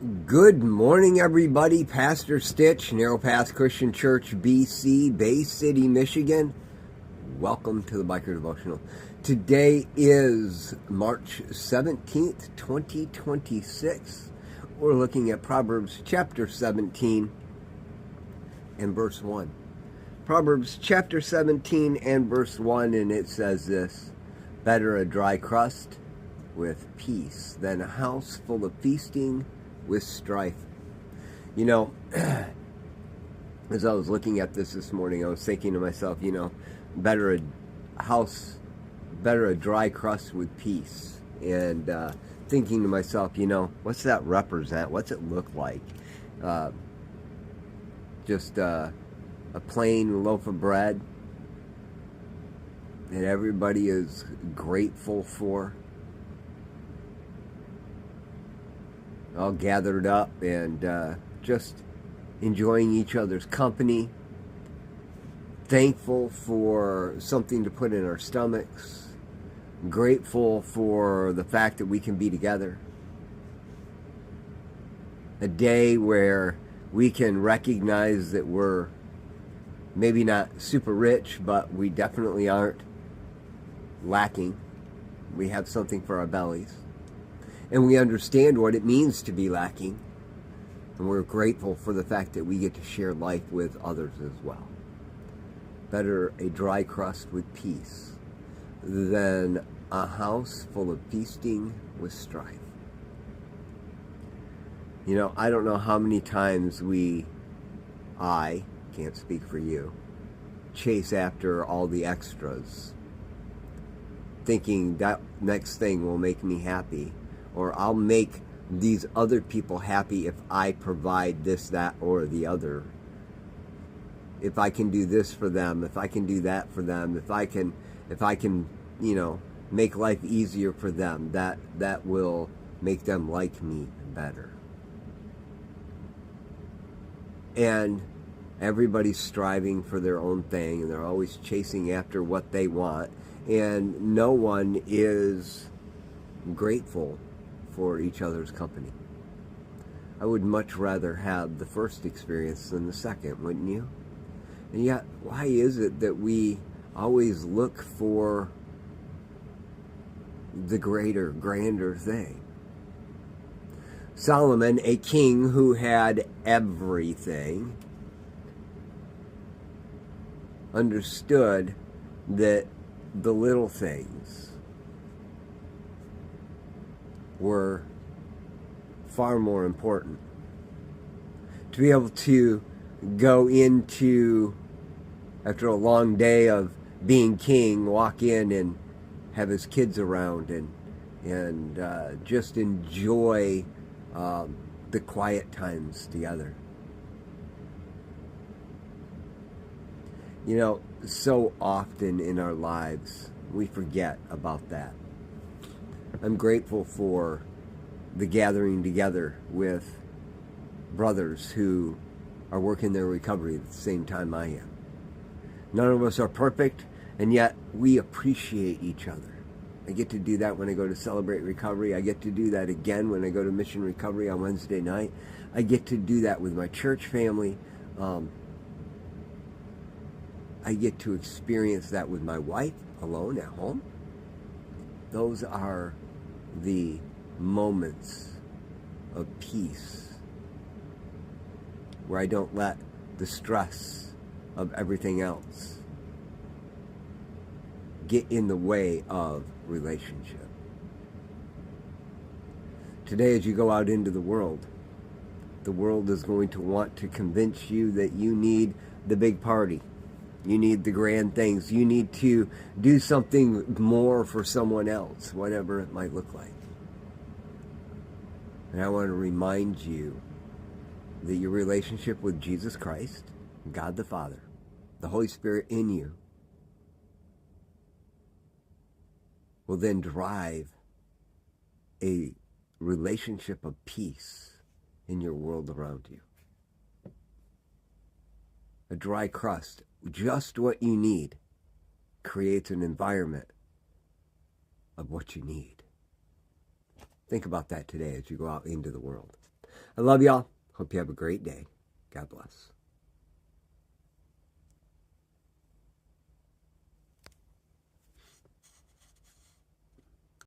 Good morning, everybody. Pastor Stitch, Narrow Path Christian Church, BC, Bay City, Michigan. Welcome to the Biker Devotional. Today is March 17th, 2026. We're looking at Proverbs chapter 17 and verse 1. Proverbs chapter 17 and verse 1, and it says this: "Better a dry crust with peace than a house full of feasting with strife." You know, as I was looking at this morning, I was thinking to myself, better a dry crust with peace. And thinking to myself, what's that represent? What's it look like? Just a plain loaf of bread that everybody is grateful for, all gathered up and just enjoying each other's company, thankful for something to put in our stomachs, grateful for the fact that we can be together. A day where we can recognize that we're maybe not super rich, but we definitely aren't lacking. We have something for our bellies. And we understand what it means to be lacking. And we're grateful for the fact that we get to share life with others as well. Better a dry crust with peace than a house full of feasting with strife. I don't know how many times I can't speak for you, chase after all the extras, thinking that next thing will make me happy. Or I'll make these other people happy if I provide this, that, or the other. If I can do this for them, if I can do that for them, if I can, make life easier for them, that will make them like me better. And everybody's striving for their own thing, and they're always chasing after what they want, and no one is grateful for each other's company. I would much rather have the first experience than the second, wouldn't you? And yet, why is it that we always look for the greater, grander thing? Solomon, a king who had everything, understood that the little things were far more important. To be able to go into, after a long day of being king, walk in and have his kids around and just enjoy the quiet times together. So often in our lives we forget about that. I'm grateful for the gathering together with brothers who are working their recovery at the same time I am. None of us are perfect, and yet we appreciate each other. I get to do that when I go to Celebrate Recovery. I get to do that again when I go to Mission Recovery on Wednesday night. I get to do that with my church family. I get to experience that with my wife alone at home. Those are the moments of peace where I don't let the stress of everything else get in the way of relationship. Today, as you go out into the world is going to want to convince you that you need the big party. You need the grand things. You need to do something more for someone else, whatever it might look like. And I want to remind you that your relationship with Jesus Christ, God the Father, the Holy Spirit in you, will then drive a relationship of peace in your world around you. A dry crust, just what you need, creates an environment of what you need. Think about that today as you go out into the world. I love y'all. Hope you have a great day. God bless.